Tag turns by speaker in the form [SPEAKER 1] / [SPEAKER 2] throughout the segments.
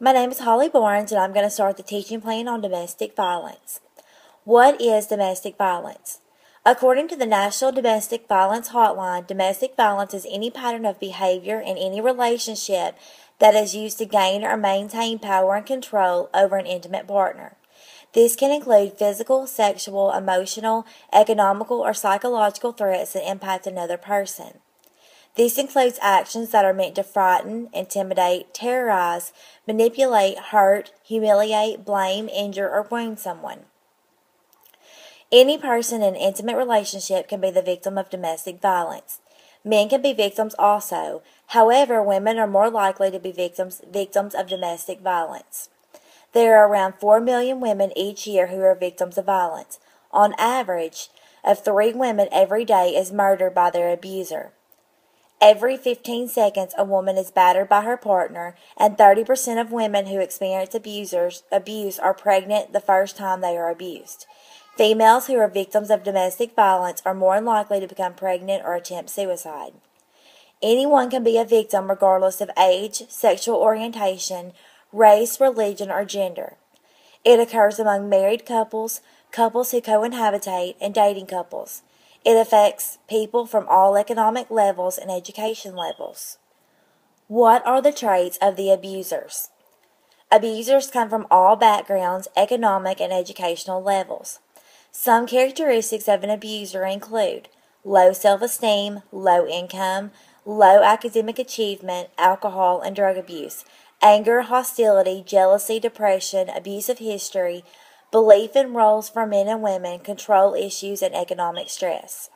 [SPEAKER 1] My name is Holly Barnes, and I'm going to start the teaching plan on domestic violence. What is domestic violence? According to the National Domestic Violence Hotline, domestic violence is any pattern of behavior in any relationship that is used to gain or maintain power and control over an intimate partner. This can include physical, sexual, emotional, economical, or psychological threats that impact another person. This includes actions that are meant to frighten, intimidate, terrorize, manipulate, hurt, humiliate, blame, injure, or wound someone. Any person in an intimate relationship can be the victim of domestic violence. Men can be victims also. However, women are more likely to be victims of domestic violence. There are around 4 million women each year who are victims of violence. On average, of 3 women every day is murdered by their abuser. Every 15 seconds, a woman is battered by her partner, and 30% of women who experience abuse are pregnant the first time they are abused. Females who are victims of domestic violence are more likely to become pregnant or attempt suicide. Anyone can be a victim regardless of age, sexual orientation, race, religion, or gender. It occurs among married couples, couples who cohabitate, and dating couples. It affects people from all economic levels and education levels. What are the traits of the abusers? Abusers come from all backgrounds, economic, and educational levels. Some characteristics of an abuser include low self-esteem, low income, low academic achievement, alcohol and drug abuse, anger, hostility, jealousy, depression, abusive history, belief in roles for men and women, control issues, and economic stress.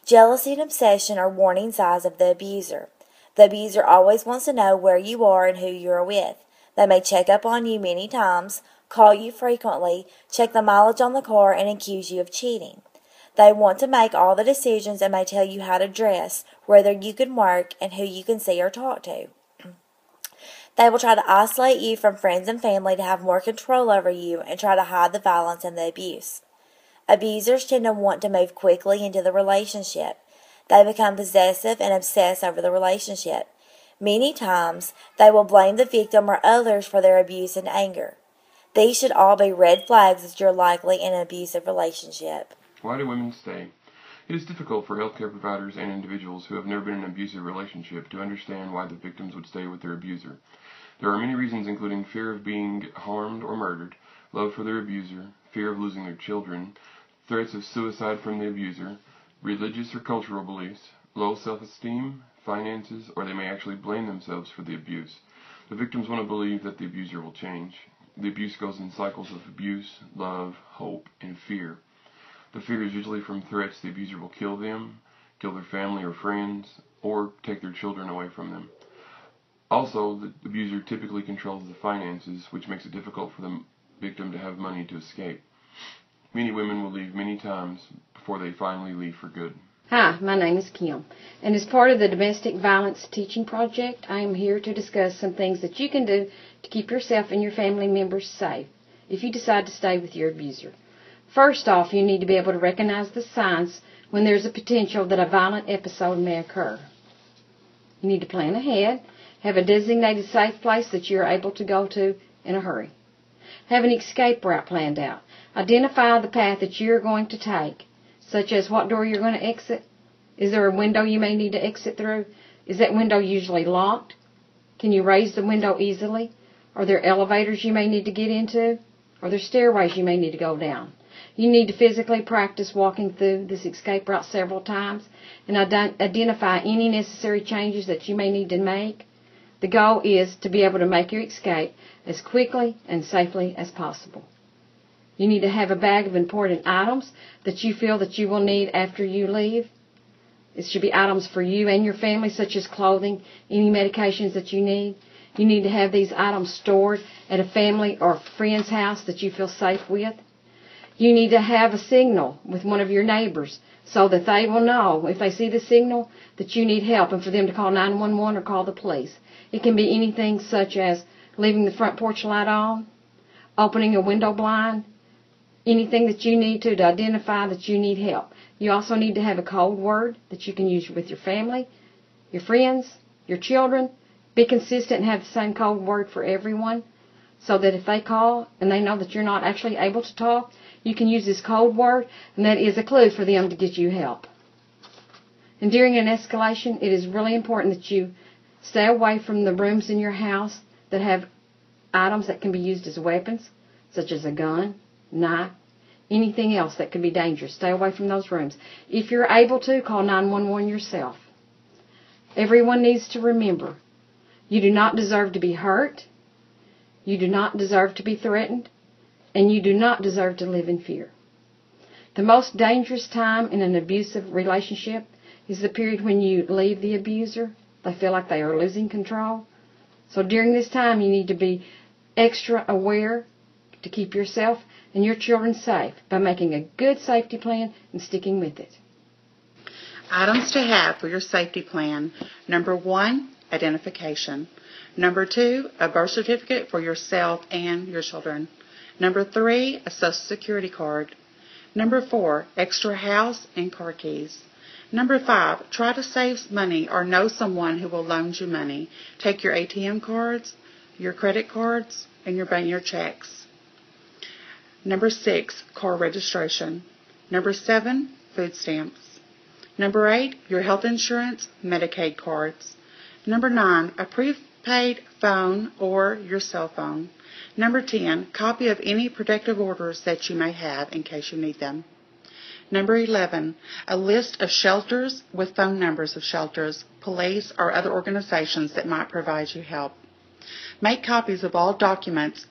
[SPEAKER 1] Jealousy and obsession are warning signs of the abuser. The abuser always wants to know where you are and who you are with. They may check up on you many times, call you frequently, check the mileage on the car, and accuse you of cheating. They want to make all the decisions and may tell you how to dress, whether you can work, and who you can see or talk to. They will try to isolate you from friends and family to have more control over you and try to hide the violence and the abuse. Abusers tend to want to move quickly into the relationship. They become possessive and obsess over the relationship. Many times, they will blame the victim or others for their abuse and anger. These should all be red flags that you're likely in an abusive relationship.
[SPEAKER 2] Why do women stay? It is difficult for healthcare providers and individuals who have never been in an abusive relationship to understand why the victims would stay with their abuser. There are many reasons, including fear of being harmed or murdered, love for their abuser, fear of losing their children, threats of suicide from the abuser, religious or cultural beliefs, low self-esteem, finances, or they may actually blame themselves for the abuse. The victims want to believe that the abuser will change. The abuse goes in cycles of abuse, love, hope, and fear. The fear is usually from threats the abuser will kill them, kill their family or friends, or take their children away from them. Also, the abuser typically controls the finances, which makes it difficult for the victim to have money to escape. Many women will leave many times before they finally leave for good.
[SPEAKER 3] Hi, my name is Kim, and as part of the Domestic Violence Teaching Project, I am here to discuss some things that you can do to keep yourself and your family members safe if you decide to stay with your abuser. First off, you need to be able to recognize the signs when there's a potential that a violent episode may occur. You need to plan ahead, have a designated safe place that you're able to go to in a hurry. Have an escape route planned out. Identify the path that you're going to take, such as what door you're going to exit. Is there a window you may need to exit through? Is that window usually locked? Can you raise the window easily? Are there elevators you may need to get into? Are there stairways you may need to go down? You need to physically practice walking through this escape route several times and identify any necessary changes that you may need to make. The goal is to be able to make your escape as quickly and safely as possible. You need to have a bag of important items that you feel that you will need after you leave. It should be items for you and your family, such as clothing, any medications that you need. You need to have these items stored at a family or friend's house that you feel safe with. You need to have a signal with one of your neighbors so that they will know, if they see the signal, that you need help and for them to call 911 or call the police. It can be anything such as leaving the front porch light on, opening a window blind, anything that you need to identify that you need help. You also need to have a code word that you can use with your family, your friends, your children, Be consistent and have the same code word for everyone, so that if they call and they know that you're not actually able to talk, you can use this code word, and that is a clue for them to get you help. And during an escalation, it is really important that you stay away from the rooms in your house that have items that can be used as weapons, such as a gun, knife, anything else that could be dangerous. Stay away from those rooms. If you're able to, call 911 yourself. Everyone needs to remember, you do not deserve to be hurt, you do not deserve to be threatened, and you do not deserve to live in fear. The most dangerous time in an abusive relationship is the period when you leave the abuser. They feel like they are losing control. So during this time, you need to be extra aware to keep yourself and your children safe by making a good safety plan and sticking with it.
[SPEAKER 4] Items to have for your safety plan. Number 1, identification. Number 2, a birth certificate for yourself and your children. Number 3, a Social Security card. Number 4, extra house and car keys. Number 5, try to save money or know someone who will loan you money. Take your ATM cards, your credit cards, and your checks. Number 6, car registration. Number 7, food stamps. Number 8, your health insurance, Medicaid cards. Number 9, a prepaid phone or your cell phone. Number 10, copy of any protective orders that you may have in case you need them. Number 11, a list of shelters with phone numbers of shelters, police, or other organizations that might provide you help. Make copies of all documents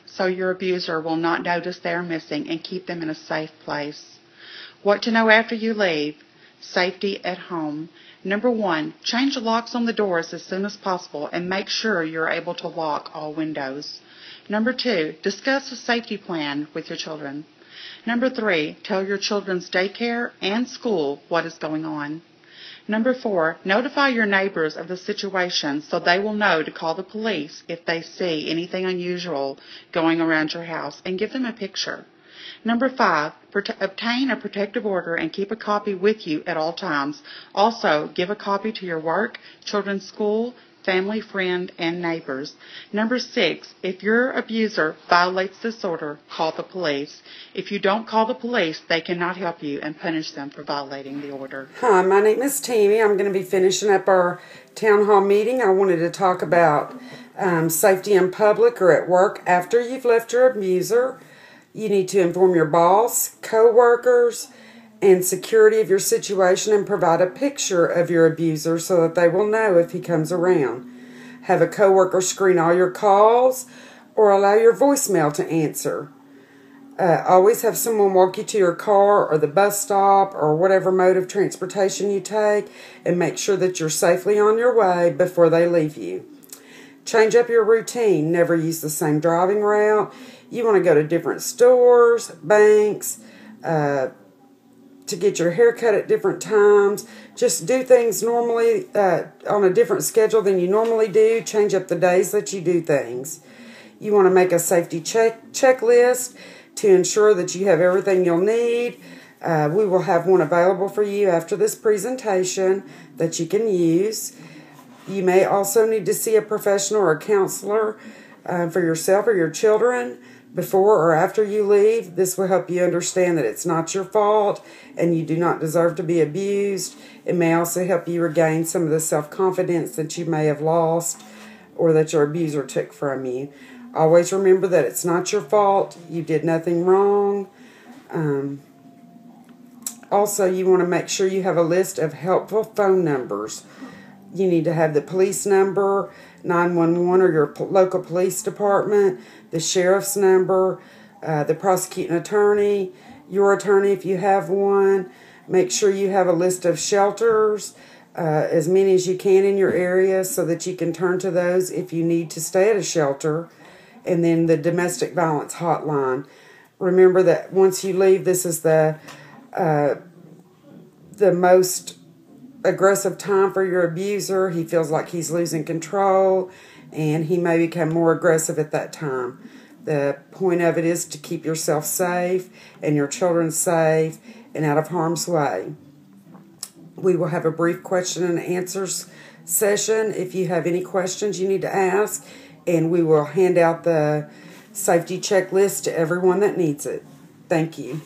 [SPEAKER 4] so your abuser will not notice they are missing, and keep them in a safe place. What to know after you leave. Safety at home. Number 1, change the locks on the doors as soon as possible and make sure you're able to lock all windows. Number 2, discuss a safety plan with your children. Number 3, tell your children's daycare and school what is going on. Number 4, notify your neighbors of the situation so they will know to call the police if they see anything unusual going around your house, and give them a picture. Number 5, obtain a protective order and keep a copy with you at all times. Also, give a copy to your work, children's school, family, friend, and neighbors. Number 6, if your abuser violates this order, call the police. If you don't call the police, they cannot help you and punish them for violating the order.
[SPEAKER 5] Hi, my name is Tammy. I'm going to be finishing up our town hall meeting. I wanted to talk about safety in public or at work after you've left your abuser. You need to inform your boss, co-workers, and security of your situation, and provide a picture of your abuser so that they will know if he comes around. Have a coworker screen all your calls or allow your voicemail to answer. Always have someone walk you to your car or the bus stop or whatever mode of transportation you take, and make sure that you're safely on your way before they leave you. Change up your routine. Never use the same driving route. You want to go to different stores, banks, to get your hair cut at different times. Just do things normally on a different schedule than you normally do. Change up the days that you do things. You want to make a safety checklist to ensure that you have everything you'll need. We will have one available for you after this presentation that you can use. You may also need to see a professional or a counselor for yourself or your children before or after you leave. This will help you understand that it's not your fault and you do not deserve to be abused. It may also help you regain some of the self-confidence that you may have lost or that your abuser took from you. Always remember that it's not your fault. You did nothing wrong. Also, you want to make sure you have a list of helpful phone numbers. You need to have the police number, 911 or your local police department, the sheriff's number, the prosecuting attorney, your attorney if you have one. Make sure you have a list of shelters, as many as you can in your area, so that you can turn to those if you need to stay at a shelter. And then the domestic violence hotline. Remember that once you leave, this is the most aggressive time for your abuser. He feels like he's losing control, and he may become more aggressive at that time. The point of it is to keep yourself safe and your children safe and out of harm's way. We will have a brief question and answers session if you have any questions you need to ask, and we will hand out the safety checklist to everyone that needs it. Thank you.